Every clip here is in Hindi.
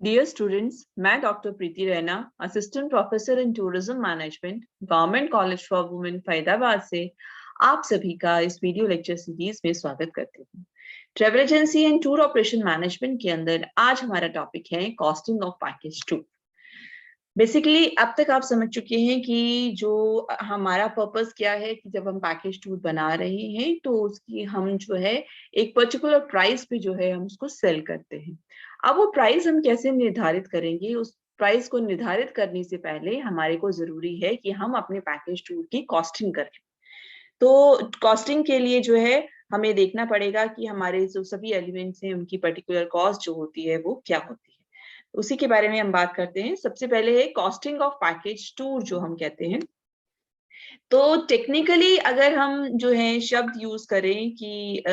डियर स्टूडेंट्स, मैं doctor Preeti Raina, assistant professor in tourism management, government college for women Faridabad से आप सभी का इस वीडियो लेक्चर सीरीज में स्वागत करती हूँ। Travel agency and tour operation management के अंदर आज हमारा टॉपिक है costing of package tour. Basically अब तक आप समझ चुके हैं कि जो हमारा पर्पस क्या है कि जब हम पैकेज टूर बना रहे हैं तो उसकी हम जो है एक पर्टिकुलर प्राइस पे जो है हम उसको सेल करते हैं। अब वो प्राइस हम कैसे निर्धारित करेंगे, उस प्राइस को निर्धारित करने से पहले हमारे को जरूरी है कि हम अपने पैकेज टूर की कॉस्टिंग करें। तो कॉस्टिंग के लिए जो है हमें देखना पड़ेगा कि हमारे जो सभी एलिमेंट्स हैं उनकी पर्टिकुलर कॉस्ट जो होती है वो क्या होती है, उसी के बारे में हम बात करते हैं। सबसे पहले है कॉस्टिंग ऑफ पैकेज टूर जो हम कहते हैं। तो टेक्निकली अगर हम जो है शब्द यूज करें कि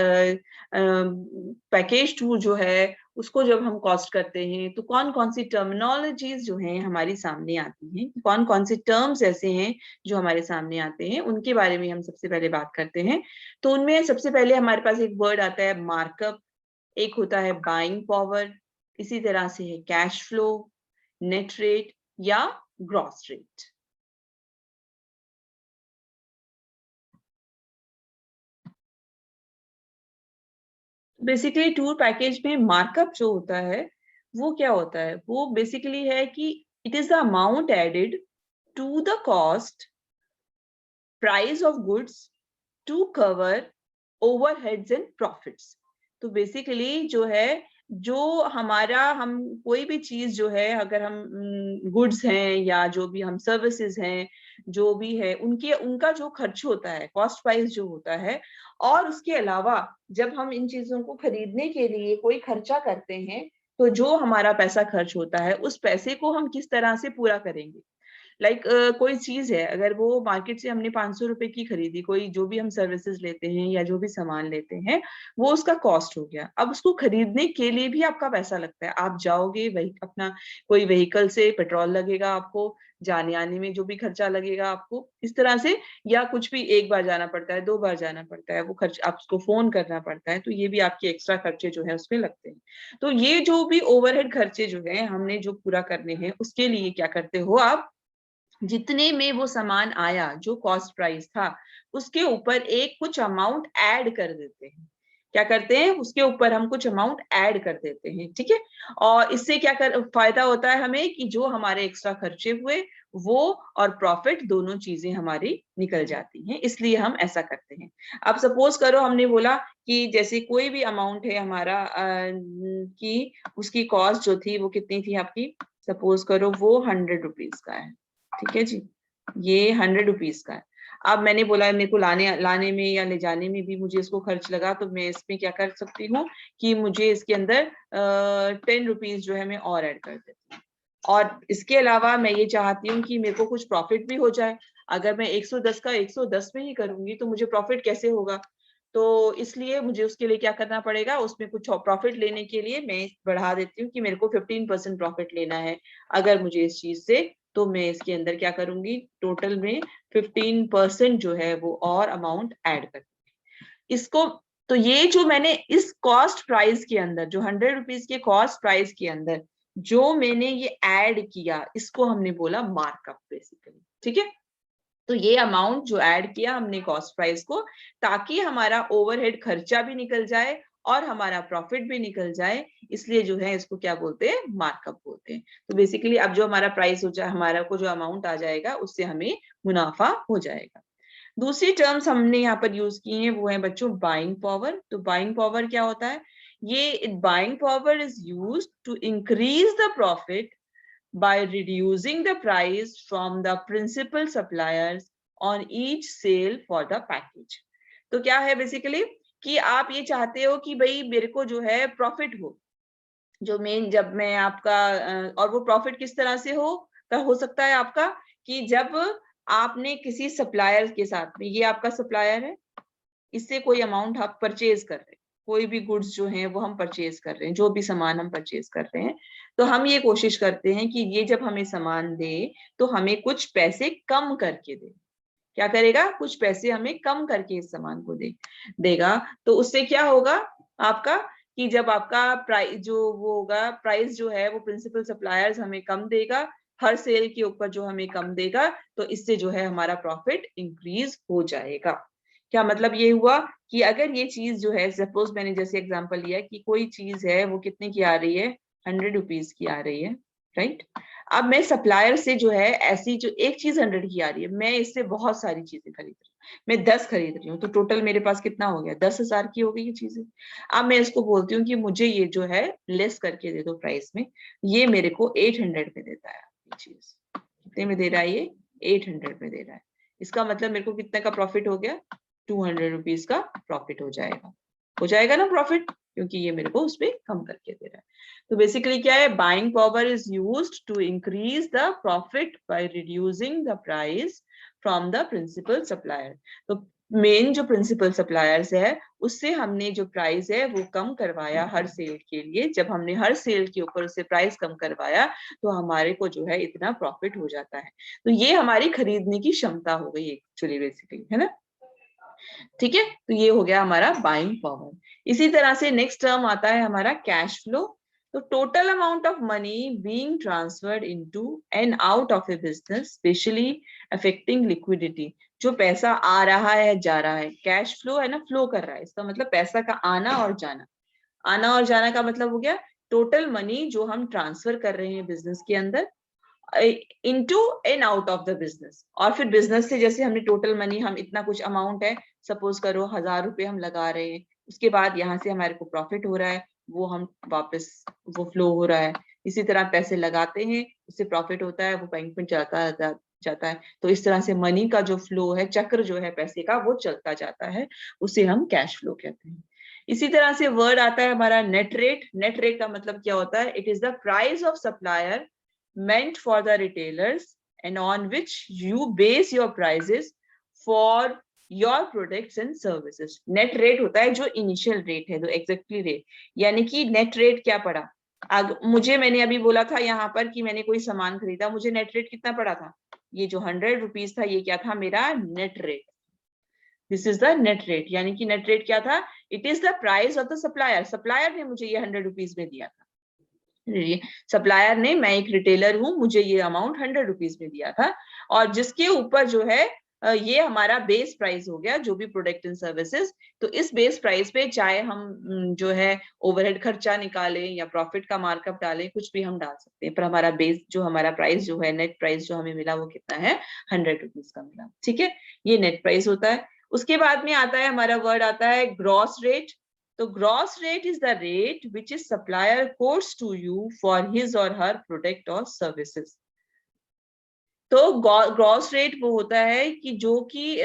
पैकेज टूर जो है उसको जब हम कॉस्ट करते हैं तो कौन कौन सी टर्मिनोलॉजीज जो हैं हमारी सामने आती हैं, कौन कौन से टर्म्स ऐसे हैं जो हमारे सामने आते हैं, उनके बारे में हम सबसे पहले बात करते हैं। तो उनमें सबसे पहले हमारे पास एक वर्ड आता है मार्कअप, एक होता है बाइंग पावर, इसी तरह से है कैश फ्लो, नेट रेट या gross rate. Basically tour package में मार्कअप जो होता है वो क्या होता है, वो बेसिकली है कि it is the amount added to the cost price of goods to cover overheads and profits. तो बेसिकली जो है जो हमारा हम कोई भी चीज जो है अगर हम गुड्स हैं या जो भी हम सर्विसेज हैं जो भी है उनके उनका जो खर्च होता है, कॉस्ट प्राइस जो होता है, और उसके अलावा जब हम इन चीजों को खरीदने के लिए कोई खर्चा करते हैं तो जो हमारा पैसा खर्च होता है उस पैसे को हम किस तरह से पूरा करेंगे। कोई चीज है, अगर वो मार्केट से हमने 500 रुपए की खरीदी, कोई जो भी हम सर्विसेज लेते हैं या जो भी सामान लेते हैं वो उसका कॉस्ट हो गया। अब उसको खरीदने के लिए भी आपका पैसा लगता है, आप जाओगे वही अपना कोई व्हीकल से, पेट्रोल लगेगा आपको, जाने आने में जो भी खर्चा लगेगा आपको इस तरह से, या कुछ भी एक बार जाना पड़ता है, 2 बार जाना पड़ता है, वो खर्च आप उसको फोन करना पड़ता है, तो ये भी आपके एक्स्ट्रा खर्चे जो है उसमें लगते हैं। तो ये जो भी ओवरहेड खर्चे जो है हमने जो पूरा करने हैं उसके लिए क्या करते हो आप, जितने में वो सामान आया जो कॉस्ट प्राइस था उसके ऊपर एक कुछ अमाउंट ऐड कर देते हैं। क्या करते हैं, उसके ऊपर हम कुछ अमाउंट ऐड कर देते हैं, ठीक है। और इससे क्या कर फायदा होता है हमें कि जो हमारे एक्स्ट्रा खर्चे हुए वो और प्रॉफिट दोनों चीजें हमारी निकल जाती हैं, इसलिए हम ऐसा करते हैं। अब सपोज करो हमने बोला कि जैसे कोई भी अमाउंट है हमारा कि उसकी कॉस्ट जो थी वो कितनी थी आपकी, सपोज करो वो 100 रुपीज का है, ठीक है जी, ये 100 रुपीज का है। अब मैंने बोला मेरे को लाने लाने में या ले जाने में भी मुझे इसको खर्च लगा, तो मैं इसमें क्या कर सकती हूँ कि मुझे इसके अंदर 10 रुपीज जो है मैं और ऐड कर देती हूँ। और इसके अलावा मैं ये चाहती हूँ कि मेरे को कुछ प्रॉफिट भी हो जाए। अगर मैं 110 का 110 में ही करूंगी तो मुझे प्रॉफिट कैसे होगा, तो इसलिए मुझे उसके लिए क्या करना पड़ेगा, उसमें कुछ प्रॉफिट लेने के लिए मैं बढ़ा देती हूँ कि मेरे को 15% प्रॉफिट लेना है अगर मुझे इस चीज से, तो मैं इसके अंदर क्या करूंगी, टोटल में 15% जो है वो और अमाउंट ऐड कर इसको। तो ये जो मैंने इस कॉस्ट प्राइस के अंदर जो 100 रुपीज के कॉस्ट प्राइस के अंदर जो मैंने ये ऐड किया इसको हमने बोला मार्कअप बेसिकली, ठीक है। तो ये अमाउंट जो ऐड किया हमने कॉस्ट प्राइस को, ताकि हमारा ओवरहेड खर्चा भी निकल जाए और हमारा प्रॉफिट भी निकल जाए, इसलिए जो है इसको क्या बोलते हैं, मार्कअप बोलते हैं। तो बेसिकली अब जो हमारा प्राइस हो जाए, हमारा को जो अमाउंट आ जाएगा उससे हमें मुनाफा हो जाएगा। दूसरी टर्म्स हमने यहाँ पर यूज की हैं वो है बच्चों बाइंग पावर। तो बाइंग पावर क्या होता है, ये buying power is used to increase the profit by reducing the price from the principal suppliers on each sale for the package। तो क्या है बेसिकली कि आप ये चाहते हो कि भाई मेरे को जो है प्रॉफिट हो, जो मेन जब मैं आपका और वो प्रॉफिट किस तरह से हो सकता है आपका, कि जब आपने किसी सप्लायर के साथ में, ये आपका सप्लायर है, इससे कोई अमाउंट आप परचेज कर रहे हैं, कोई भी गुड्स जो हैं वो हम परचेज कर रहे हैं, जो भी सामान हम परचेज कर रहे हैं, तो हम ये कोशिश करते हैं कि ये जब हमें सामान दे तो हमें कुछ पैसे कम करके दे। क्या करेगा, कुछ पैसे हमें कम करके इस सामान को देगा। तो उससे क्या होगा आपका कि जब आपका प्राइस जो वो होगा, प्राइस जो है वो प्रिंसिपल सप्लायर्स हमें कम देगा, हर सेल के ऊपर जो हमें कम देगा, तो इससे जो है हमारा प्रॉफिट इंक्रीज हो जाएगा। क्या मतलब ये हुआ कि अगर ये चीज जो है, सपोज मैंने जैसे एग्जांपल लिया कि कोई चीज है वो कितने की आ रही है, 100 रुपीज की आ रही है, राइट। अब मैं सप्लायर से जो है ऐसी जो एक चीज 100 की आ रही है, मैं इससे बहुत सारी चीजें खरीद रही हूँ, मैं 10 खरीद रही हूँ, तो टोटल मेरे पास कितना हो गया, 10,000 की हो गई ये चीजें। अब मैं इसको बोलती हूँ कि मुझे ये जो है लेस करके दे दो प्राइस में, ये मेरे को 800 में देता है। ये चीज कितने में दे रहा है, ये 800 में दे रहा है। इसका मतलब मेरे को कितने का प्रॉफिट हो गया, 200 रुपीज का प्रॉफिट हो जाएगा ना प्रॉफिट, क्योंकि ये मेरे को उसपे कम करके दे रहा है। तो बेसिकली क्या है, buying power is used to increase the profit by reducing the price from the principal supplier. तो मेन जो प्रिंसिपल सप्लायर्स है उससे हमने जो प्राइस है वो कम करवाया हर सेल के लिए। जब हमने हर सेल के ऊपर उससे प्राइस कम करवाया तो हमारे को जो है इतना प्रॉफिट हो जाता है। तो ये हमारी खरीदने की क्षमता हो गई एक्चुअली, बेसिकली, है ना। ठीक है, तो ये हो गया हमारा बाइंग पावर। इसी तरह से नेक्स्ट टर्म आता है हमारा कैश फ्लो। तो total amount of money being transferred into and out of A business specially affecting liquidity. जो पैसा आ रहा है जा रहा है, कैश फ्लो है ना, फ्लो कर रहा है, इसका मतलब पैसा का आना और जाना। आना और जाना का मतलब हो गया टोटल मनी जो हम ट्रांसफर कर रहे हैं बिजनेस के अंदर into and out of the business. और फिर बिजनेस से जैसे हमने टोटल मनी, हम इतना कुछ अमाउंट है, सपोज करो 1,000 रुपए हम लगा रहे हैं, उसके बाद यहाँ से हमारे को प्रॉफिट हो रहा है, वो हम वापस वो फ्लो हो रहा है। इसी तरह पैसे लगाते हैं, उससे प्रॉफिट होता है, वो बैंक में जाता है। तो इस तरह से मनी का जो फ्लो है, चक्र जो है पैसे का, वो चलता जाता है, उसे हम कैश फ्लो कहते हैं। इसी तरह से वर्ड आता है हमारा नेट रेट। नेट रेट का मतलब क्या होता है, it is the price of supplier meant for the retailers and on which you base your prices for your products and services. Net rate होता है जो इनिशियल रेट है, जो एग्जैक्टली रेट, यानी कि नेट रेट क्या पड़ा। मुझे, मैंने अभी बोला था यहाँ पर कि मैंने कोई सामान खरीदा, मुझे नेट रेट कितना पड़ा था, ये जो 100 रुपीज था, ये क्या था, मेरा net rate. This is the net rate, यानी कि नेट रेट क्या था, it is the price of the supplier. Supplier ने मुझे ये 100 रुपीज में दिया था, सप्लायर ने, मैं एक रिटेलर हूं, मुझे ये अमाउंट 100 रुपीज में दिया था, और जिसके ऊपर जो है ये हमारा बेस प्राइस हो गया, जो भी प्रोडक्ट एंड सर्विसेज। तो इस बेस प्राइस पे चाहे हम जो है ओवरहेड खर्चा निकालें या प्रॉफिट का मार्कअप डालें, कुछ भी हम डाल सकते हैं, पर हमारा बेस जो, हमारा प्राइस जो है, नेट प्राइस जो हमें मिला, वो कितना है, 100 रुपीज का मिला। ठीक है, ये नेट प्राइस होता है। उसके बाद में आता है हमारा वर्ड आता है ग्रॉस रेट। तो gross rate is the rate which is supplier quotes to you for his और हर प्रोडक्ट और सर्विसेज। तो ग्रॉस रेट वो होता है कि जो कि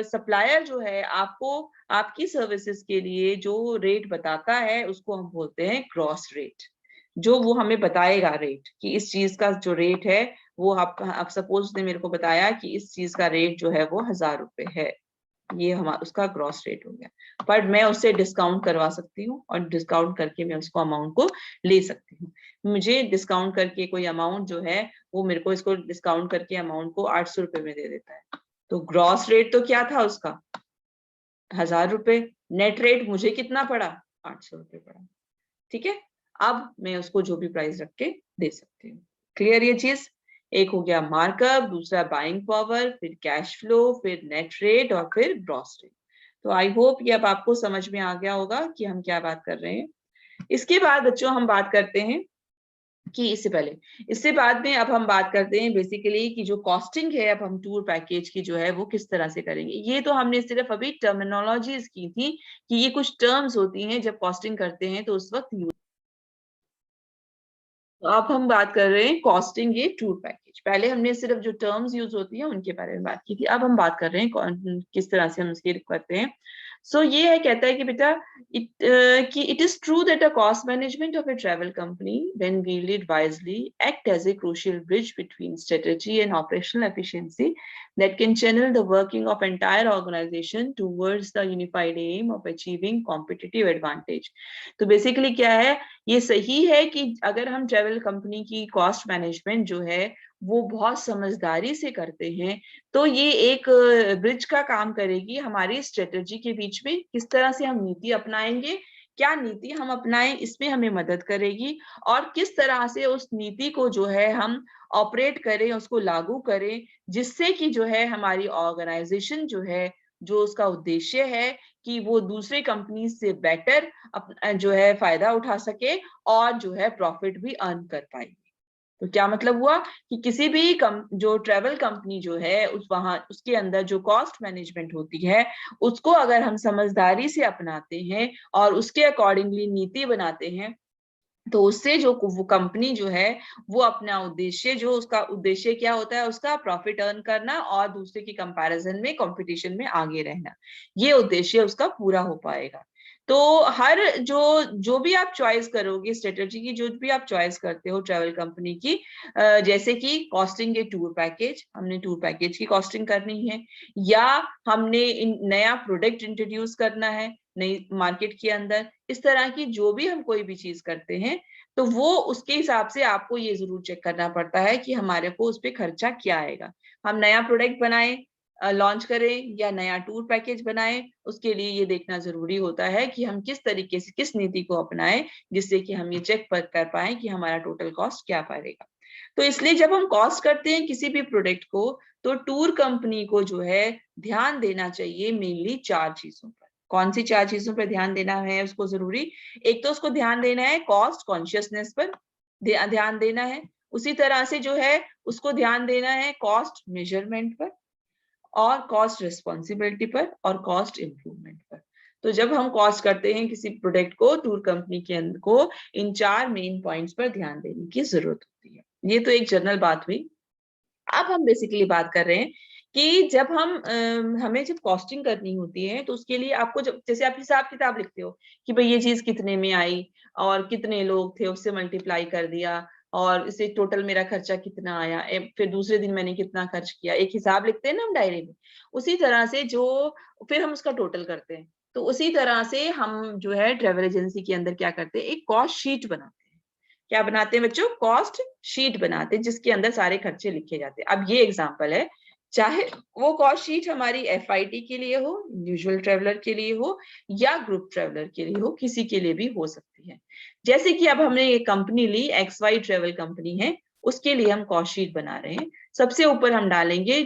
सप्लायर जो है आपको आपकी सर्विसेज के लिए जो रेट बताता है, उसको हम बोलते हैं ग्रॉस रेट। जो वो हमें बताएगा रेट, कि इस चीज का जो रेट है वो आप सपोज ने मेरे को बताया कि इस चीज का रेट जो है वो 1,000 रुपए है, ये हमारा उसका ग्रॉस रेट हो गया। पर मैं उससे डिस्काउंट करवा सकती हूँ और डिस्काउंट करके मैं उसको अमाउंट को ले सकती हूँ। मुझे डिस्काउंट करके कोई अमाउंट जो है वो मेरे को इसको डिस्काउंट करके अमाउंट को 800 रुपए में दे देता है। तो ग्रॉस रेट तो क्या था उसका, 1,000 रुपए। नेट रेट मुझे कितना पड़ा, 800 रुपए पड़ा। ठीक है, अब मैं उसको जो भी प्राइस रख के दे सकती हूँ। क्लियर ये चीज। एक हो गया मार्कअप, दूसरा बाइंग पावर, फिर कैश फ्लो, फिर नेट रेट और फिर ग्रॉस रेट। तो आई होप ये अब आपको समझ में आ गया होगा कि हम क्या बात कर रहे हैं। इसके बाद बच्चों हम बात करते हैं कि इससे बाद में अब हम बात करते हैं बेसिकली कि जो कॉस्टिंग है, अब हम टूर पैकेज की जो है वो किस तरह से करेंगे। ये तो हमने सिर्फ अभी टर्मिनोलॉजीज की थी कि ये कुछ टर्म्स होती हैं जब कॉस्टिंग करते हैं तो उस वक्त यूज। तो अब हम बात कर रहे हैं कॉस्टिंग ये टूर पैकेज। पहले हमने सिर्फ जो टर्म्स यूज होती हैं उनके बारे में बात की थी, अब हम बात कर रहे हैं किस तरह से हम इसकी करते हैं। सो ये है, कहता है कि बेटा it is true that a cost management of a travel company, when wielded wisely, act as a crucial bridge between strategy and operational efficiency that can channel the working of entire organization towards the unified aim of achieving competitive advantage. तो बेसिकली क्या है, ये सही है कि अगर हम ट्रेवल कंपनी की कॉस्ट मैनेजमेंट जो है वो बहुत समझदारी से करते हैं, तो ये एक ब्रिज का काम करेगी हमारी स्ट्रेटेजी के बीच में। किस तरह से हम नीति अपनाएंगे, क्या नीति हम अपनाएं, इसमें हमें मदद करेगी, और किस तरह से उस नीति को जो है हम ऑपरेट करें, उसको लागू करें, जिससे कि जो है हमारी ऑर्गेनाइजेशन जो है, जो उसका उद्देश्य है कि वो दूसरे कंपनी से बेटर जो है फायदा उठा सके और जो है प्रॉफिट भी अर्न कर पाए। तो क्या मतलब हुआ कि किसी भी जो ट्रेवल कंपनी जो है उसके अंदर जो कॉस्ट मैनेजमेंट होती है, उसको अगर हम समझदारी से अपनाते हैं और उसके अकॉर्डिंगली नीति बनाते हैं, तो उससे जो वो कंपनी जो है वो अपना उद्देश्य, जो उसका उद्देश्य क्या होता है, उसका प्रॉफिट अर्न करना और दूसरे की कंपैरिजन में कंपटीशन में आगे रहना, ये उद्देश्य उसका पूरा हो पाएगा। तो हर जो भी आप चॉइस करोगे स्ट्रेटेजी की, जो भी आप चॉइस करते हो ट्रैवल कंपनी की, जैसे कि कॉस्टिंग के टूर पैकेज, हमने टूर पैकेज की कॉस्टिंग करनी है, या हमने नया प्रोडक्ट इंट्रोड्यूस करना है नई मार्केट के अंदर, इस तरह की जो भी हम कोई भी चीज करते हैं, तो वो उसके हिसाब से आपको ये जरूर चेक करना पड़ता है कि हमारे को उस पर खर्चा क्या आएगा। हम नया प्रोडक्ट बनाएं, लॉन्च करें, या नया टूर पैकेज बनाएं, उसके लिए ये देखना जरूरी होता है कि हम किस तरीके से, किस नीति को अपनाएं, जिससे कि हम ये चेक कर पाए कि हमारा टोटल कॉस्ट क्या पड़ेगा। तो इसलिए जब हम कॉस्ट करते हैं किसी भी प्रोडक्ट को, तो टूर कंपनी को जो है ध्यान देना चाहिए मेनली 4 चीजों पर। कौन सी 4 चीजों पर ध्यान देना है उसको जरूरी? एक तो उसको ध्यान देना है कॉस्ट कॉन्शियसनेस पर ध्यान देना है, उसी तरह से जो है उसको ध्यान देना है कॉस्ट मेजरमेंट पर, और कॉस्ट रिस्पॉन्सिबिलिटी पर, और कॉस्ट इंप्रूवमेंट पर। तो जब हम कॉस्ट करते हैं किसी प्रोडक्ट को, टूर कंपनी के अंदर को इन 4 मेन पॉइंट्स पर ध्यान देने की जरूरत होती है। ये तो एक जनरल बात हुई। अब हम बेसिकली बात कर रहे हैं कि जब हमें जब कॉस्टिंग करनी होती है, तो उसके लिए आपको, जब जैसे आप हिसाब किताब लिखते हो कि भाई ये चीज कितने में आई और कितने लोग थे, उससे मल्टीप्लाई कर दिया, और इसे टोटल मेरा खर्चा कितना आया, फिर दूसरे दिन मैंने कितना खर्च किया, एक हिसाब लिखते हैं ना हम डायरी में। उसी तरह से जो फिर हम उसका टोटल करते हैं, तो उसी तरह से हम जो है ट्रेवल एजेंसी के अंदर क्या करते हैं, एक कॉस्ट शीट बनाते हैं। क्या बनाते हैं बच्चों? कॉस्ट शीट बनाते हैं, जिसके अंदर सारे खर्चे लिखे जाते हैं। अब ये एग्जांपल है, चाहे वो कॉस्ट शीट हमारी एफआईटी के लिए हो, इंडिविजुअल ट्रेवलर के लिए हो, या ग्रुप ट्रेवलर के लिए हो, किसी के लिए भी हो सकती है। जैसे कि अब हमने ये कंपनी ली, XY ट्रेवल कंपनी है, उसके लिए हम कॉस्ट शीट बना रहे हैं। सबसे ऊपर हम डालेंगे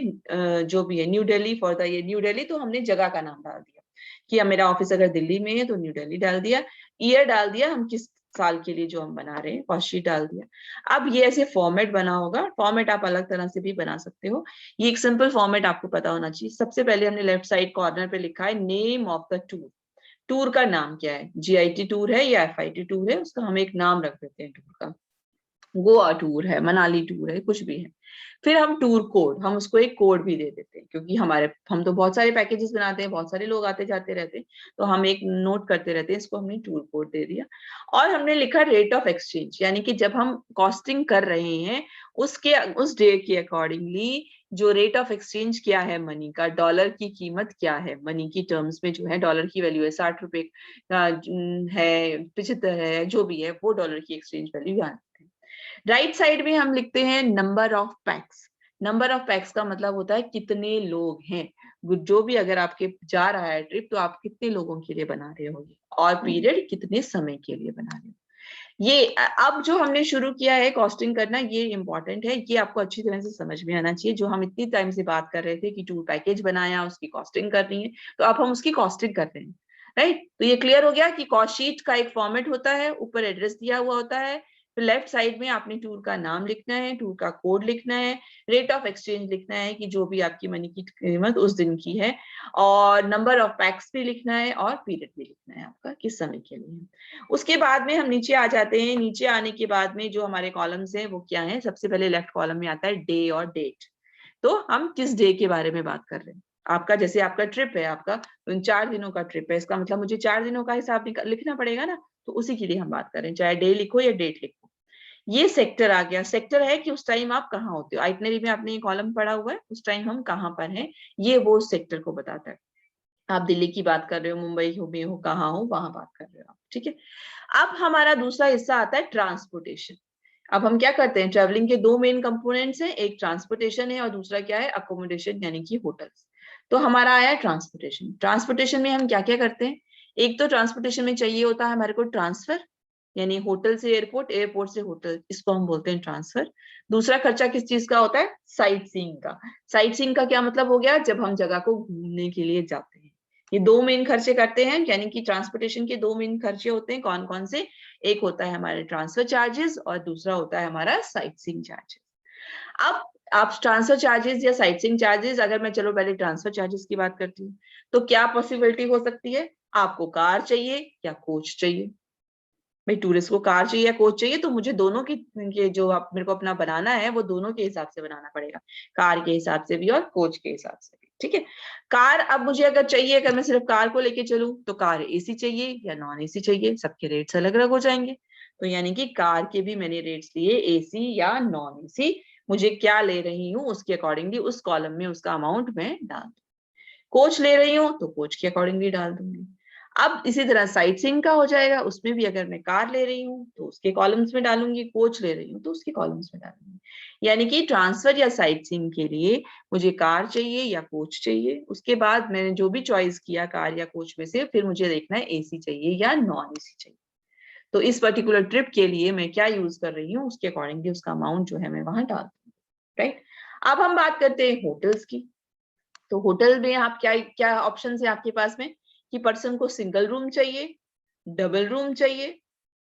जो भी है न्यू दिल्ली, फॉर द ये न्यू दिल्ली, तो हमने जगह का नाम डाल दिया कि मेरा ऑफिस अगर दिल्ली में है तो न्यू दिल्ली डाल दिया, ईयर डाल दिया, हम किस साल के लिए जो हम बना रहे हैं कॉस्ट शीट डाल दिया। अब ये ऐसे फॉर्मेट बना होगा, फॉर्मेट आप अलग तरह से भी बना सकते हो। ये एक सिंपल फॉर्मेट आपको पता होना चाहिए। सबसे पहले हमने लेफ्ट साइड कॉर्नर पे लिखा है name of the tour. Tour का नाम क्या है, GIT टूर है या FIT टूर है, उसका हम एक नाम रख देते हैं टूर का। गोवा टूर है, मनाली टूर है, कुछ भी है। फिर हम टूर कोड, हम उसको एक कोड भी दे देते हैं, क्योंकि हम तो बहुत सारे पैकेजेस बनाते हैं, बहुत सारे लोग आते जाते रहते हैं, तो हम एक नोट करते रहते हैं, इसको हमने टूर कोड दे दिया। और हमने लिखा रेट ऑफ एक्सचेंज, यानी कि जब हम कॉस्टिंग कर रहे हैं उस डे के अकॉर्डिंगली जो रेट ऑफ एक्सचेंज क्या है मनी का, डॉलर की कीमत क्या है मनी की टर्म्स में, जो है डॉलर की वैल्यू है 60 रुपए है, 75 है, जो भी है वो डॉलर की एक्सचेंज वैल्यू यहाँ। राइट साइड में हम लिखते हैं number of PACS. Number of PACS का मतलब होता है कितने लोग हैं, जो भी अगर आपके जा रहा है ट्रिप, तो आप कितने लोगों के लिए बना रहे हो, और पीरियड कितने समय के लिए बना रहे हो। ये अब जो हमने शुरू किया है कॉस्टिंग करना, ये इंपॉर्टेंट है, ये आपको अच्छी तरह से समझ में आना चाहिए। जो हम इतनी टाइम से बात कर रहे थे कि टूर पैकेज बनाया, उसकी कॉस्टिंग करनी है, तो अब हम उसकी कॉस्टिंग कर रहे हैं, राइट। तो ये क्लियर हो गया कि कॉस्ट शीट का एक फॉर्मेट होता है, ऊपर एड्रेस दिया हुआ होता है, फिर लेफ्ट साइड में आपने टूर का नाम लिखना है, टूर का कोड लिखना है, रेट ऑफ एक्सचेंज लिखना है कि जो भी आपकी मनी की कीमत उस दिन की है, और नंबर ऑफ पैक्स भी लिखना है, और पीरियड भी लिखना है आपका किस समय के लिए। उसके बाद में हम नीचे आ जाते हैं। नीचे आने के बाद में जो हमारे कॉलम्स हैं वो क्या है, सबसे पहले लेफ्ट कॉलम में आता है डे और डेट। तो हम किस डे के बारे में बात कर रहे हैं। आपका जैसे आपका ट्रिप है, आपका 4 दिनों का ट्रिप है, इसका मतलब मुझे 4 दिनों का हिसाब लिखना पड़ेगा ना, तो उसी के लिए हम बात कर रहे हैं, चाहे डे लिखो या डेट लिखो। ये सेक्टर आ गया। सेक्टर है कि उस टाइम आप कहाँ होते हो, आइटनरी में आपने ये कॉलम पढ़ा हुआ है, उस टाइम हम कहाँ पर हैं, ये वो सेक्टर को बताता है। आप दिल्ली की बात कर रहे हो, मुंबई में हो, कहाँ हो, वहां बात कर रहे हो आप, ठीक है। अब हमारा दूसरा हिस्सा आता है ट्रांसपोर्टेशन। अब हम क्या करते हैं, ट्रैवलिंग के 2 मेन कंपोनेंट्स हैं, एक ट्रांसपोर्टेशन है और दूसरा क्या है, अकोमोडेशन यानी कि होटल्स। तो हमारा आया ट्रांसपोर्टेशन। ट्रांसपोर्टेशन में हम क्या क्या करते हैं, एक तो ट्रांसपोर्टेशन में चाहिए होता है हमारे को ट्रांसफर, यानी होटल से एयरपोर्ट, एयरपोर्ट से होटल, इसको हम बोलते हैं ट्रांसफर। दूसरा खर्चा किस चीज का होता है? साइट सीइंग का। साइट सीइंग का क्या मतलब हो गया? जब हम जगह को घूमने के लिए जाते हैं। ये दो मेन खर्चे करते हैं, यानी कि ट्रांसपोर्टेशन के दो मेन खर्चे होते हैं। कौन कौन से? एक होता है हमारे ट्रांसफर चार्जेस और दूसरा होता है हमारा साइट सीइंग चार्जेस। अब आप ट्रांसफर चार्जेस या साइट सीइंग चार्जेस, अगर मैं चलो पहले ट्रांसफर चार्जेस की बात करती हूँ, तो क्या पॉसिबिलिटी हो सकती है? आपको कार चाहिए या कोच चाहिए? भाई टूरिस्ट को कार चाहिए या कोच चाहिए, तो मुझे दोनों की ये जो आप मेरे को अपना बनाना है वो दोनों के हिसाब से बनाना पड़ेगा, कार के हिसाब से भी और कोच के हिसाब से भी। ठीक है, कार अब मुझे अगर चाहिए, अगर मैं सिर्फ कार को लेके चलूं, तो कार एसी चाहिए या नॉन एसी चाहिए, सबके रेट्स अलग अलग हो जाएंगे। तो यानी कि कार के भी मैंने रेट्स लिए, एसी या नॉन एसी, मुझे क्या ले रही हूँ उसके अकॉर्डिंगली उस कॉलम में उसका अमाउंट मैं डाल दूँ। कोच ले रही हूँ तो कोच के अकॉर्डिंगली डाल दूंगी। अब इसी तरह साइट सीइंग का हो जाएगा, उसमें भी अगर मैं कार ले रही हूँ तो उसके कॉलम्स में डालूंगी, कोच ले रही हूँ तो उसके कॉलम्स में डालूंगी। यानी कि ट्रांसफर या साइट सीइंग के लिए मुझे कार चाहिए या कोच चाहिए, उसके बाद मैंने जो भी चॉइस किया कार या कोच में से, फिर मुझे देखना है एसी चाहिए या नॉन एसी चाहिए। तो इस पर्टिकुलर ट्रिप के लिए मैं क्या यूज कर रही हूँ उसके अकॉर्डिंगली उसका अमाउंट जो है मैं वहां डाल दूंगी। राइट, अब हम बात करते हैं होटल्स की। तो होटल में आप क्या क्या ऑप्शन है आपके पास में, कि पर्सन को सिंगल रूम चाहिए, डबल रूम चाहिए।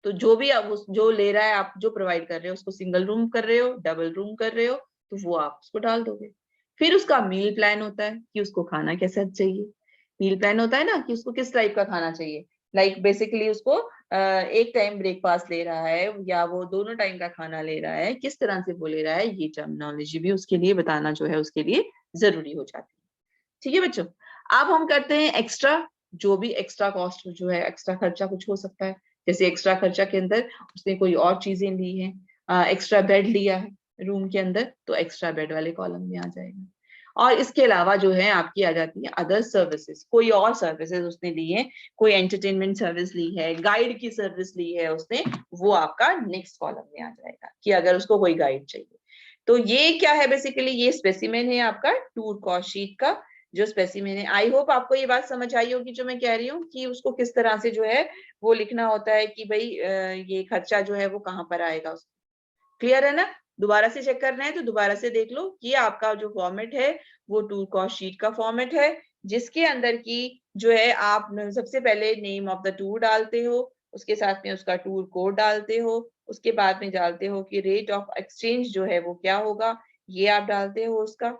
तो जो भी आप जो ले रहा है, आप जो प्रोवाइड कर रहे हो, उसको सिंगल रूम कर रहे हो, डबल रूम कर रहे हो, तो वो आप उसको डाल दोगे। फिर उसका मील प्लान होता है कि उसको खाना कैसा चाहिए। मील प्लान होता है ना कि उसको किस टाइप का खाना चाहिए, लाइक बेसिकली उसको एक टाइम ब्रेकफास्ट ले रहा है या वो दोनों टाइम का खाना ले रहा है, किस तरह से वो ले रहा है, ये टर्मिनोलॉजी भी उसके लिए बताना जो है उसके लिए जरूरी हो जाती है। ठीक है बच्चों, अब हम करते हैं एक्स्ट्रा। जो भी एक्स्ट्रा कॉस्ट जो है, एक्स्ट्रा खर्चा कुछ हो सकता है, जैसे एक्स्ट्रा खर्चा के अंदर उसने कोई और चीजें ली हैं, एक्स्ट्रा बेड लिया है रूम के अंदर, तो एक्स्ट्रा बेड वाले कॉलम में आ जाएगा। और इसके अलावा जो है आपकी आ जाती है अदर सर्विसेज, कोई और सर्विसेज उसने ली है, कोई एंटरटेनमेंट सर्विस ली है, गाइड की सर्विस ली है उसने, वो आपका नेक्स्ट कॉलम में आ जाएगा कि अगर उसको कोई गाइड चाहिए। तो ये क्या है? बेसिकली ये स्पेसिमेन है आपका टूर कॉस्ट शीट का, जो स्पेसिमेन है। आई होप आपको ये बात समझ आई होगी जो मैं कह रही हूँ, कि उसको किस तरह से जो है वो लिखना होता है कि भाई ये खर्चा जो है वो कहाँ पर आएगा। क्लियर है ना? दोबारा से चेक करना है तो दोबारा से देख लो कि आपका जो फॉर्मेट है वो टूर कॉस्ट शीट का फॉर्मेट है, जिसके अंदर की जो है आप सबसे पहले नेम ऑफ द टूर डालते हो, उसके साथ में उसका टूर कोड डालते हो, उसके बाद में डालते हो कि रेट ऑफ एक्सचेंज जो है वो क्या होगा, ये आप डालते हो उसका,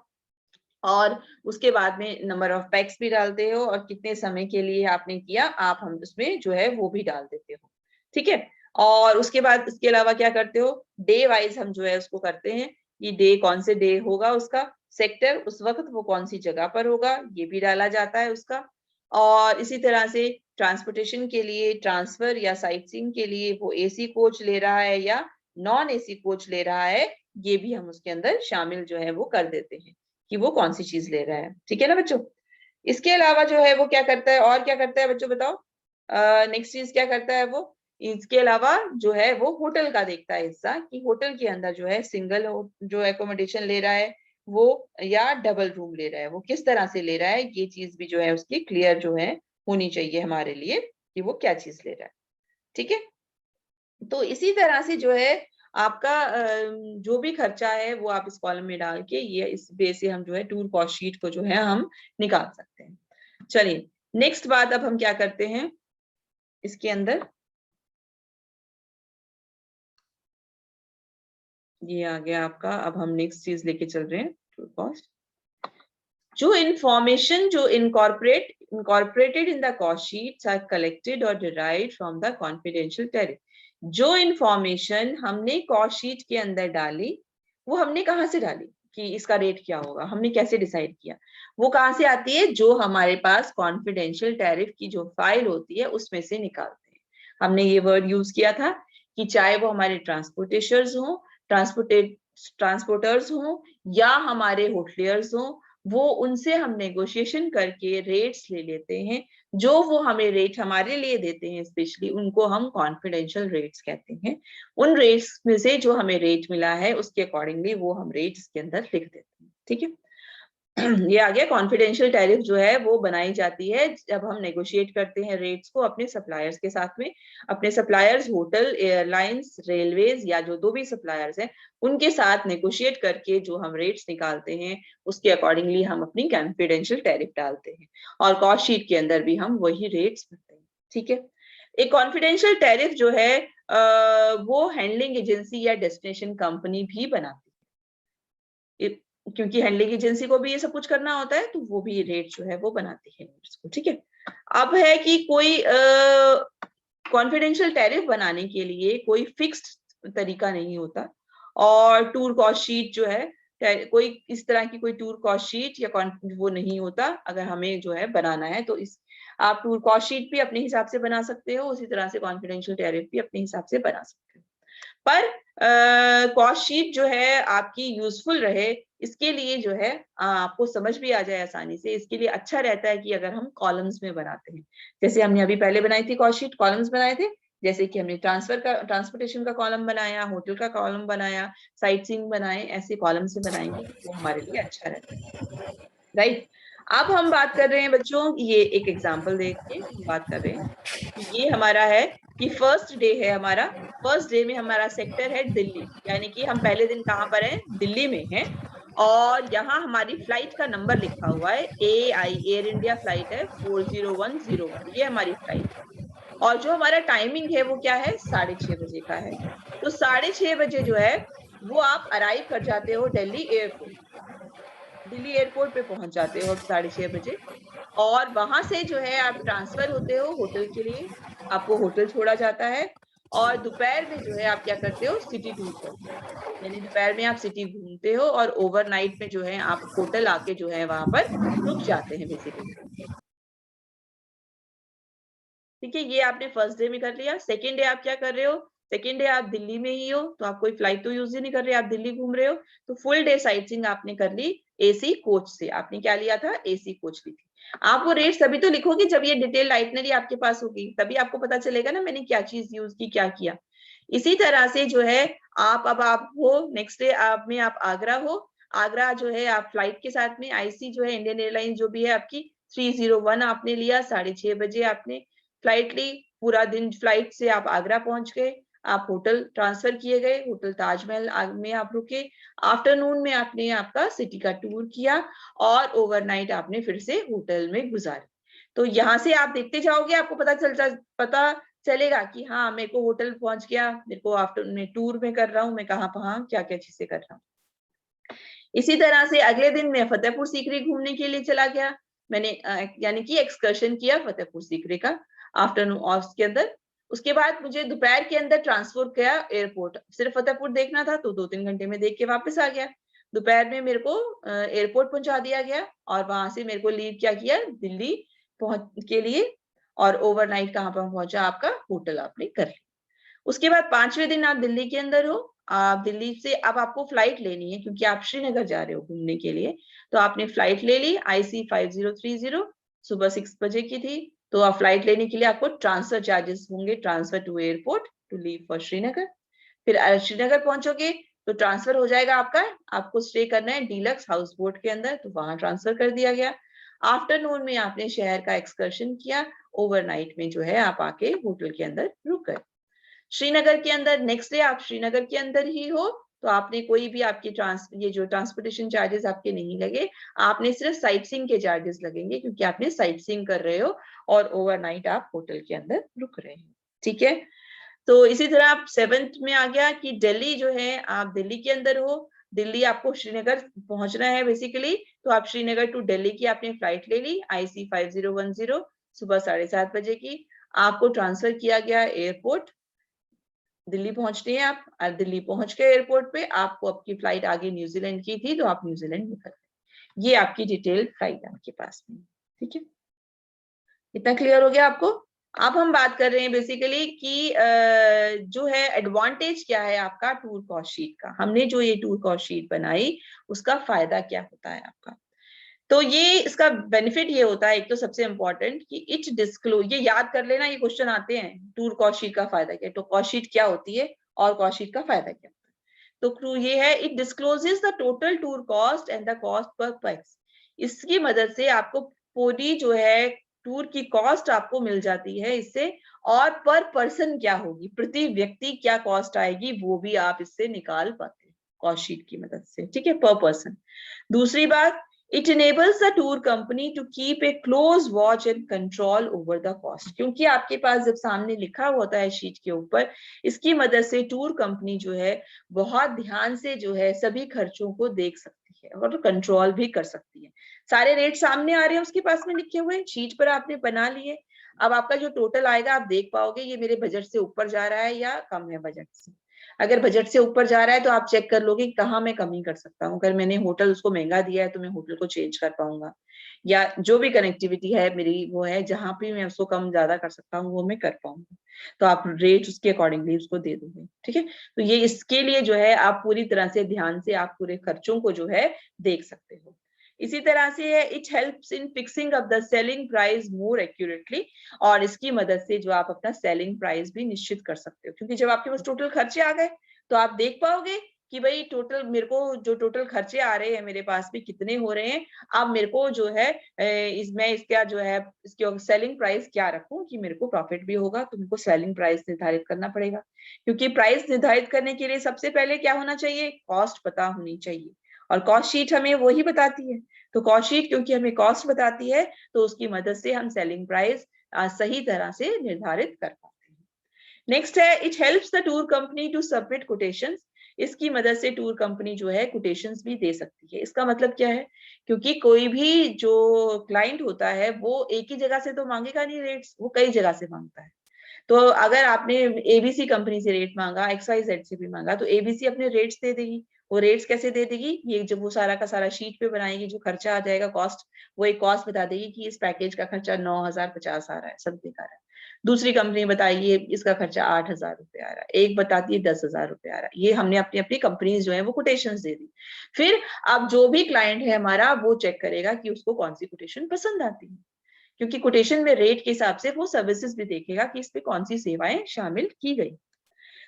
और उसके बाद में नंबर ऑफ पैक्स भी डालते हो और कितने समय के लिए आपने किया, आप हम उसमें जो है वो भी डाल देते हो। ठीक है, और उसके बाद इसके अलावा क्या करते हो, डे वाइज हम जो है उसको करते हैं कि डे कौन से डे होगा उसका, सेक्टर उस वक्त वो कौन सी जगह पर होगा, ये भी डाला जाता है उसका। और इसी तरह से ट्रांसपोर्टेशन के लिए, ट्रांसफर या साइट सीइंग के लिए वो एसी कोच ले रहा है या नॉन एसी कोच ले रहा है, ये भी हम उसके अंदर शामिल जो है वो कर देते हैं कि वो कौन सी चीज ले रहा है। ठीक है ना बच्चों? इसके अलावा जो है वो क्या करता है, और क्या करता है बच्चों बताओ? नेक्स्ट चीज क्या करता है वो? इसके अलावा जो है वो होटल का देखता है हिस्सा, कि होटल के अंदर जो है सिंगल जो एकोमोडेशन ले रहा है वो या डबल रूम ले रहा है, वो किस तरह से ले रहा है, ये चीज भी जो है उसकी क्लियर जो है होनी चाहिए हमारे लिए कि वो क्या चीज ले रहा है। ठीक है, तो इसी तरह से जो है आपका जो भी खर्चा है वो आप इस कॉलम में डाल के, ये इस बेस से हम जो है टूर कॉस्ट शीट को जो है हम निकाल सकते हैं। चलिए नेक्स्ट बात अब हम क्या करते हैं इसके अंदर, ये आ गया आपका। अब हम नेक्स्ट चीज लेके चल रहे हैं, टूर कॉस्ट। जो इंफॉर्मेशन जो incorporated in the cost sheets are collected or derived from the confidential tariff। जो इंफॉर्मेशन हमने कॉस्ट शीट के अंदर डाली, वो हमने कहाँ से डाली कि इसका रेट क्या होगा, हमने कैसे डिसाइड किया, वो कहाँ से आती है? जो हमारे पास कॉन्फिडेंशियल टैरिफ की जो फाइल होती है उसमें से निकालते हैं। हमने ये वर्ड यूज किया था कि चाहे वो हमारे ट्रांसपोर्टेशर्स हों, ट्रांसपोर्टर्स हों या हमारे होटलियर्स हों, वो उनसे हम नेगोशिएशन करके रेट्स ले लेते हैं। जो वो हमें रेट हमारे लिए देते हैं स्पेशली, उनको हम कॉन्फिडेंशियल रेट्स कहते हैं। उन रेट्स में से जो हमें रेट मिला है उसके अकॉर्डिंगली वो हम रेट्स के अंदर लिख देते हैं। ठीक है, ये आ गया कॉन्फिडेंशियल टैरिफ जो है वो बनाई जाती है जब हम नेगोशिएट करते हैं रेट्स को अपने सप्लायर्स के साथ में। अपने सप्लायर्स होटल, एयरलाइंस, रेलवेज या जो दो भी सप्लायर्स हैं उनके साथ नेगोशिएट करके जो हम रेट्स निकालते हैं उसके अकॉर्डिंगली हम अपनी कॉन्फिडेंशियल टैरिफ डालते हैं और कॉस्ट शीट के अंदर भी हम वही रेट्स भरते हैं। ठीक है। एक कॉन्फिडेंशियल टैरिफ जो है वो हैंडलिंग एजेंसी या डेस्टिनेशन कंपनी भी बनाती है, क्योंकि हैंडलिंग एजेंसी को भी ये सब कुछ करना होता है तो वो भी रेट जो है वो बनाती है रेट्स को। ठीक है। अब है कि कोई कॉन्फिडेंशियल टैरिफ बनाने के लिए कोई फिक्स्ड तरीका नहीं होता और टूर कॉस्ट शीट जो है कोई इस तरह की कोई टूर कॉस्ट शीट या वो नहीं होता। अगर हमें जो है बनाना है तो इस आप टूर कॉस्ट शीट भी अपने हिसाब से बना सकते हो, उसी तरह से कॉन्फिडेंशियल टैरिफ भी अपने हिसाब से बना सकते हो। पर कॉस्ट शीट जो है आपकी यूजफुल रहे इसके लिए जो है आपको समझ भी आ जाए आसानी से, इसके लिए अच्छा रहता है कि अगर हम कॉलम्स में बनाते हैं। जैसे हमने अभी पहले बनाई थी कॉस्ट शीट, कॉलम्स बनाए थे, जैसे कि हमने ट्रांसपोर्टेशन का कॉलम बनाया, होटल का कॉलम बनाया, साइट सीइंग बनाए, ऐसे कॉलम से बनाएंगे वो हमारे लिए अच्छा रहता है। राइट। अब हम बात कर रहे हैं बच्चों, ये एक एग्जांपल देख के हम बात कर रहे हैं कि ये हमारा है कि फर्स्ट डे है हमारा। फर्स्ट डे में हमारा सेक्टर है दिल्ली, यानी कि हम पहले दिन कहाँ पर हैं, दिल्ली में हैं। और यहाँ हमारी फ्लाइट का नंबर लिखा हुआ है AI एयर इंडिया फ्लाइट है 40101, ये हमारी फ्लाइट है। और जो हमारा टाइमिंग है वो क्या है, 6:30 बजे का है। तो 6:30 बजे जो है वो आप अराइव कर जाते हो दिल्ली एयरपोर्ट। दिल्ली एयरपोर्ट पे पहुंच जाते हो 6:30 बजे और वहां से जो है आप ट्रांसफर होते हो होटल के लिए, आपको होटल छोड़ा जाता है। और दोपहर में जो है आप क्या करते हो, सिटी टूर करते हो, यानी दोपहर में आप सिटी घूमते हो और ओवरनाइट में जो है आप होटल आके जो है वहां पर रुक जाते हैं बेसिकली। ठीक है, ये आपने फर्स्ट डे में कर लिया। सेकेंड डे आप क्या कर रहे हो, सेकेंड डे आप दिल्ली में ही हो तो आप कोई फ्लाइट तो यूज ही नहीं कर रहे, आप दिल्ली घूम रहे हो। तो फुल डे साइट सीइंग आपने कर ली AC कोच से। आपने क्या लिया था, AC कोच ली थी। आप वो रेट तभी तो लिखोगे जब ये डिटेल आइटनरी आपके पास होगी, तभी आपको पता चलेगा ना मैंने क्या चीज यूज की, क्या किया। इसी तरह से जो है अब आप हो नेक्स्ट डे आप में आप आगरा हो। आगरा जो है आप फ्लाइट के साथ में IC जो है इंडियन एयरलाइंस जो भी है आपकी 301 आपने लिया, 6:30 बजे आपने फ्लाइट ली। पूरा दिन फ्लाइट से आप आगरा पहुंच गए, आप होटल ट्रांसफर किए गए, होटल ताजमहल में आप रुके। आफ्टरनून में आपने आपका सिटी का टूर किया और ओवरनाइट आपने फिर से होटल में गुजारी। तो यहाँ से आप देखते जाओगे आपको पता चलेगा कि हाँ मेरे को होटल पहुंच गया, मेरे को आफ्टरनून में टूर में कर रहा हूँ, मैं कहाँ कहाँ क्या क्या चीजें कर रहा हूँ। इसी तरह से अगले दिन मैं फतेहपुर सीकरी घूमने के लिए चला गया। मैंने यानी कि एक्सकर्शन किया फतेहपुर सीकरी का आफ्टरनून ऑफ के अंदर। उसके बाद मुझे दोपहर के अंदर ट्रांसफर किया एयरपोर्ट, सिर्फ फतेहपुर देखना था तो 2-3 घंटे में देख के वापस आ गया। दोपहर में मेरे को एयरपोर्ट पहुंचा दिया गया और वहां से मेरे को लीव क्या किया, दिल्ली पहुंच के लिए। और ओवरनाइट कहाँ पर पहुंचा, आपका होटल आपने कर लिया। उसके बाद 5वें दिन आप दिल्ली के अंदर हो। आप दिल्ली से अब आपको फ्लाइट लेनी है क्योंकि आप श्रीनगर जा रहे हो घूमने के लिए। तो आपने फ्लाइट ले ली IC 5030, सुबह 6 बजे की थी। तो आप फ्लाइट लेने के लिए आपको ट्रांसफर चार्जेस होंगे, transfer to airport to leave for Srinagar. फिर श्रीनगर पहुंचोगे तो ट्रांसफर हो जाएगा आपका, आपको स्टे करना है डीलक्स हाउस बोट के अंदर, तो वहां ट्रांसफर कर दिया गया। आफ्टरनून में आपने शहर का एक्सकर्शन किया, ओवरनाइट में जो है आप आके होटल के अंदर रुक गए। श्रीनगर के अंदर नेक्स्ट डे आप श्रीनगर के अंदर ही हो तो आपने कोई भी आपकी ये जो ट्रांसपोर्टेशन चार्जेस आपके नहीं लगे, आपने सिर्फ साइट सीइंग के चार्जेस लगेंगे क्योंकि आपने साइट सीइंग कर रहे हो और ओवरनाइट आप होटल के अंदर रुक रहे हैं। ठीक है। तो इसी तरह आप 7th में आ गया कि दिल्ली जो है आप दिल्ली के अंदर हो, दिल्ली आपको श्रीनगर पहुंचना है बेसिकली। तो आप श्रीनगर टू दिल्ली की आपने फ्लाइट ले ली IC 5010, सुबह 7:30 बजे की। आपको ट्रांसफर किया गया एयरपोर्ट, दिल्ली पहुंचते हैं आप, और दिल्ली पहुंच के एयरपोर्ट पे आपको आपकी फ्लाइट आगे न्यूजीलैंड की थी तो आप न्यूजीलैंड निकल गए। ये आपकी डिटेल फ्लाइट आपके पास में। ठीक है, इतना क्लियर हो गया आपको। अब हम बात कर रहे हैं बेसिकली कि जो है एडवांटेज क्या है आपका टूर कॉस्ट शीट का। हमने जो ये टूर कॉस्ट शीट बनाई उसका फायदा क्या होता है आपका। तो ये इसका बेनिफिट ये होता है, एक तो सबसे इंपॉर्टेंट कि इट डिस्क्लोज, ये याद कर लेना, ये क्वेश्चन आते हैं टूर कॉस्ट शीट का फायदा क्या है, तो कॉस्ट शीट क्या होती है और कॉस्ट शीट का फायदा क्या होता है। तो ये है, it discloses the total tour cost and the cost per PACS. इसकी मदद से आपको पूरी जो है टूर की कॉस्ट आपको मिल जाती है इससे, और पर पर्सन क्या होगी, प्रति व्यक्ति क्या कॉस्ट आएगी, वो भी आप इससे निकाल पाते हैं कॉस्ट शीट की मदद से, ठीक है, पर पर्सन। दूसरी बात, it enables the tour company to keep a close watch and control over the cost, क्योंकि आपके पास जब सामने लिखा होता है शीट के ऊपर, इसकी मदद से टूर कंपनी जो है बहुत ध्यान से जो है सभी खर्चों को देख सकती है और कंट्रोल भी कर सकती है। सारे रेट सामने आ रहे हैं उसके पास में लिखे हुए, शीट पर आपने बना लिए। अब आपका जो टोटल आएगा आप देख पाओगे ये मेरे बजट से ऊपर जा रहा है या कम है बजट से। अगर बजट से ऊपर जा रहा है तो आप चेक कर लोगे कहाँ मैं कमी कर सकता हूँ। अगर मैंने होटल उसको महंगा दिया है तो मैं होटल को चेंज कर पाऊंगा, या जो भी कनेक्टिविटी है मेरी वो है जहां भी मैं उसको कम ज्यादा कर सकता हूँ वो मैं कर पाऊंगा। तो आप रेट उसके अकॉर्डिंगली उसको दे दोगे, ठीक है। तो ये इसके लिए जो है आप पूरी तरह से ध्यान से आप पूरे खर्चों को जो है देख सकते हो। इसी तरह से है, it helps in fixing of the selling price more accurately, और इसकी मदद से जो आप अपना सेलिंग प्राइस भी निश्चित कर सकते हो, क्योंकि जब आपके पास टोटल खर्चे आ गए तो आप देख पाओगे कि भाई टोटल मेरे को जो टोटल खर्चे आ रहे हैं मेरे पास में कितने हो रहे हैं। अब मेरे को जो है मैं इसका जो है इसकी सेलिंग प्राइस क्या रखूं कि मेरे को प्रॉफिट भी होगा, तो मेरे को सेलिंग प्राइस निर्धारित करना पड़ेगा। क्योंकि प्राइस निर्धारित करने के लिए सबसे पहले क्या होना चाहिए, कॉस्ट पता होनी चाहिए, और कॉस्ट शीट हमें वही बताती है। तो कॉस्ट शीट क्योंकि हमें कॉस्ट बताती है तो उसकी मदद से हम सेलिंग प्राइस सही तरह से निर्धारित कर पाते हैं। नेक्स्ट है, it helps the tour company to submit quotations. इसकी मदद से टूर कंपनी जो है कोटेशंस भी दे सकती है। इसका मतलब क्या है, क्योंकि कोई भी जो क्लाइंट होता है वो एक ही जगह से तो मांगेगा नहीं रेट्स, वो कई जगह से मांगता है। तो अगर आपने एबीसी कंपनी से रेट मांगा, XYZ से भी मांगा, तो एबीसी अपने रेट्स दे देगी। वो रेट्स कैसे दे देगी, ये जब वो सारा का सारा शीट पे बनाएगी, जो खर्चा आ जाएगा कॉस्ट, वो एक कॉस्ट बता देगी कि इस पैकेज का खर्चा 9,050 आ रहा है, सब दिखा रहा है। दूसरी कंपनी बताइए इसका खर्चा 8,000 रुपए आ रहा है, एक बताती है 10,000 रुपए आ रहा है। ये हमने अपनी अपनी कंपनीज जो है वो कोटेशन दे दी। फिर अब जो भी क्लाइंट है हमारा वो चेक करेगा कि उसको कौन सी कोटेशन पसंद आती है, क्योंकि कोटेशन में रेट के हिसाब से वो सर्विसेज भी देखेगा कि इस पे कौन सी सेवाएं शामिल की गई।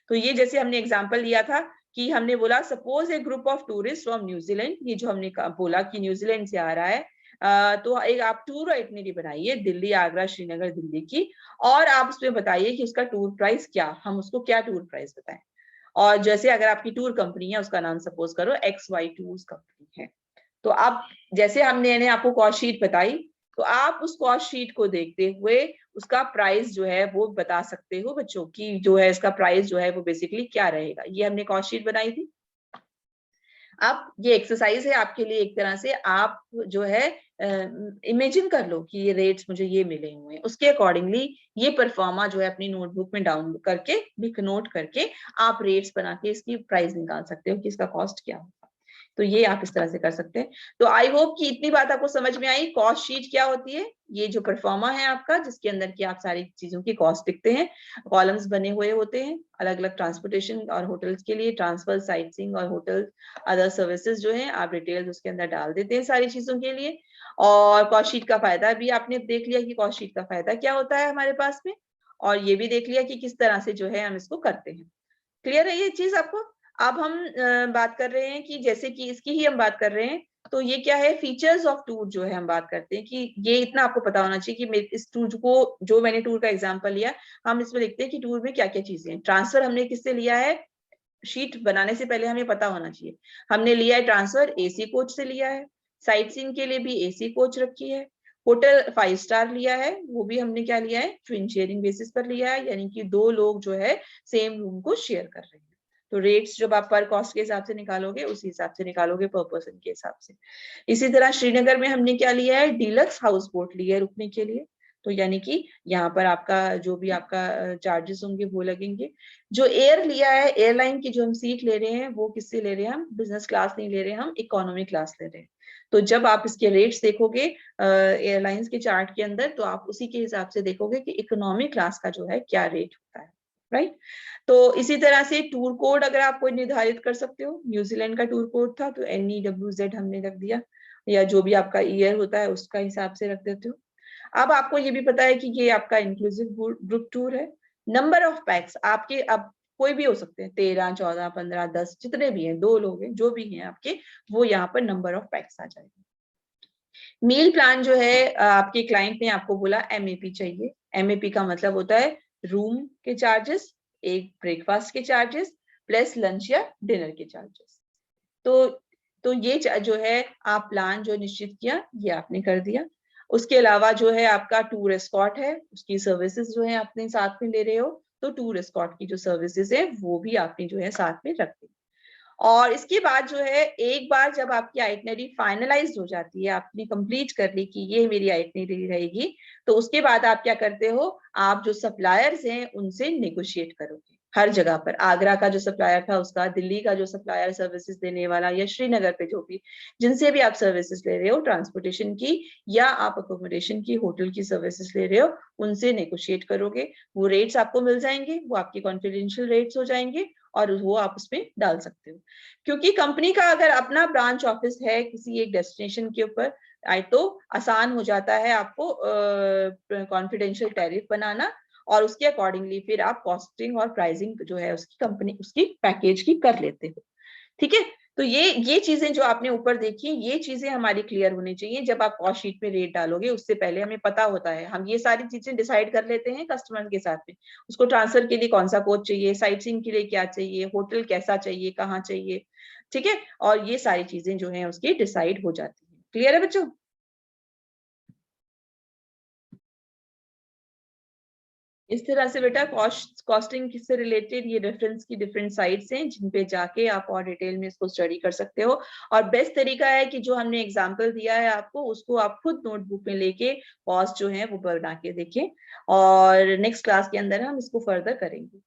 तो ये जैसे हमने एग्जांपल लिया था कि हमने बोला suppose A group of tourist from New Zealand, ये जो हमने बोला कि न्यूजीलैंड से आ रहा है, तो एक आप टूर आइटनरी बनाइए दिल्ली आगरा श्रीनगर दिल्ली की, और आप उसमें बताइए कि उसका टूर प्राइस क्या, हम उसको क्या टूर प्राइस बताएं। और जैसे अगर आपकी टूर कंपनी है उसका नाम सपोज करो XY टूर्स कंपनी है, तो अब जैसे हमने आपको कॉस्ट शीट बताई, तो आप उस कॉस्ट शीट को देखते हुए उसका प्राइस जो है वो बता सकते हो बच्चों की, जो है इसका प्राइस जो है वो बेसिकली क्या रहेगा। ये हमने कॉस्ट शीट बनाई थी। अब ये एक्सरसाइज है आपके लिए, एक तरह से आप जो है इमेजिन कर लो कि ये रेट्स मुझे ये मिले हुए हैं, उसके अकॉर्डिंगली ये परफॉर्मा जो है अपनी नोटबुक में डाउन करके भी नोट करके आप रेट्स बना के इसकी प्राइस निकाल सकते हो कि इसका कॉस्ट क्या होगा। तो ये आप इस तरह से कर सकते हैं। तो आई होप कि इतनी बात आपको समझ में आई। कॉस्ट शीट क्या होती है, ये जो परफॉर्मा है आपका जिसके अंदर की आप सारी चीजों की कॉस्ट लिखते हैं, कॉलम्स बने हुए होते हैं अलग अलग ट्रांसपोर्टेशन और होटल्स के लिए, ट्रांसफर साइटसीइंग और होटल अदर सर्विसेज जो है आप डिटेल्स उसके अंदर डाल देते हैं सारी चीजों के लिए। और कॉस्ट शीट का फायदा भी आपने देख लिया कि कॉस्ट शीट का फायदा क्या होता है हमारे पास में, और ये भी देख लिया कि किस तरह से जो है हम इसको करते हैं। क्लियर है ये चीज आपको। अब हम बात कर रहे हैं कि जैसे कि इसकी ही हम बात कर रहे हैं, तो ये क्या है, फीचर्स ऑफ टूर जो है हम बात करते हैं कि ये इतना आपको पता होना चाहिए कि इस टूर को, जो मैंने टूर का एग्जांपल लिया, हम इसमें लिखते हैं कि टूर में क्या क्या चीजें हैं। ट्रांसफर हमने किससे लिया है, शीट बनाने से पहले हमें पता होना चाहिए। हमने लिया है ट्रांसफर AC कोच से लिया है, साइट सीइंग के लिए भी AC कोच रखी है, होटल 5 स्टार लिया है, वो भी हमने क्या लिया है, ट्विन शेयरिंग बेसिस पर लिया है, यानी कि 2 लोग जो है सेम रूम को शेयर कर रहे हैं। तो रेट्स जब आप पर कॉस्ट के हिसाब से निकालोगे उसी हिसाब से निकालोगे पर पर्सन के हिसाब से। इसी तरह श्रीनगर में हमने क्या लिया है, डीलक्स हाउस बोट लिया है रुकने के लिए, तो यानी कि यहाँ पर आपका जो भी आपका चार्जेस होंगे वो लगेंगे। जो एयर लिया है, एयरलाइन की जो हम सीट ले रहे हैं वो किससे ले रहे हैं, हम बिजनेस क्लास नहीं ले रहे हैं, हम इकोनॉमी क्लास ले रहे हैं। तो जब आप इसके रेट्स देखोगे एयरलाइंस के चार्ट के अंदर, तो आप उसी के हिसाब से देखोगे कि इकोनॉमी क्लास का जो है क्या रेट होता है, राइट। तो इसी तरह से टूर कोड अगर आप कोई निर्धारित कर सकते हो, न्यूजीलैंड का टूर कोड था तो NEWZ हमने रख दिया, या जो भी आपका ईयर होता है उसका हिसाब से रख देते हो। अब आपको ये भी पता है कि ये आपका इंक्लूसिव ग्रुप टूर है। नंबर ऑफ पैक्स आपके, अब कोई भी हो सकते हैं, 13 14 15 10 जितने भी हैं, 2 लोग हैं जो भी हैं आपके, वो यहाँ पर नंबर ऑफ पैक्स आ जाएगा। मील प्लान जो है आपके क्लाइंट ने आपको बोला एमएपी चाहिए। एमएपी का मतलब होता है रूम के चार्जेस, एक ब्रेकफास्ट के चार्जेस प्लस लंच या डिनर के चार्जेस। तो ये जो है आप प्लान जो निश्चित किया ये आपने कर दिया। उसके अलावा जो है आपका टूर एस्कॉर्ट है, उसकी सर्विसेज जो है आपने साथ में ले रहे हो, तो टूर एस्कॉर्ट की जो सर्विसेज है वो भी आपने जो है साथ में रख दी। और इसके बाद जो है एक बार जब आपकी आइटनरी फाइनलाइज हो जाती है, आपने कंप्लीट कर ली कि ये मेरी आइटनरी रहेगी, तो उसके बाद आप क्या करते हो, आप जो सप्लायर्स हैं उनसे नेगोशिएट करोगे हर जगह पर। आगरा का जो सप्लायर था उसका, दिल्ली का जो सप्लायर सर्विसेज देने वाला, या श्रीनगर पे जो भी जिनसे भी आप सर्विसेज ले रहे हो ट्रांसपोर्टेशन की या आप अकोमोडेशन की, होटल की सर्विसेज ले रहे हो, उनसे नेगोशिएट करोगे। वो रेट्स आपको मिल जाएंगे, वो आपके कॉन्फिडेंशियल रेट्स हो जाएंगे और वो आप उसमें डाल सकते हो। क्योंकि कंपनी का अगर अपना ब्रांच ऑफिस है किसी एक डेस्टिनेशन के ऊपर, तो आसान हो जाता है आपको कॉन्फिडेंशियल टैरिफ बनाना, और उसके अकॉर्डिंगली फिर आप कॉस्टिंग और प्राइसिंग जो है उसकी कंपनी उसकी पैकेज की कर लेते हो। ठीक है, तो ये चीजें जो आपने ऊपर देखी, ये चीजें हमारी क्लियर होनी चाहिए। जब आप कॉस्ट शीट में रेट डालोगे उससे पहले हमें पता होता है, हम ये सारी चीजें डिसाइड कर लेते हैं कस्टमर के साथ में, उसको ट्रांसफर के लिए कौन सा कोच चाहिए, साइट सीइंग के लिए क्या चाहिए, होटल कैसा चाहिए, कहाँ चाहिए। ठीक है, और ये सारी चीजें जो है उसकी डिसाइड हो जाती है। क्लियर है बच्चों? इस तरह से बेटा कॉस्टिंग से रिलेटेड ये रेफरेंस की डिफरेंट साइट्स हैं जिन पे जाके आप और डिटेल में इसको स्टडी कर सकते हो। और बेस्ट तरीका है कि जो हमने एग्जांपल दिया है आपको, उसको आप खुद नोटबुक में लेके कॉस्ट जो है वो बना के देखें, और नेक्स्ट क्लास के अंदर हम इसको फर्दर करेंगे।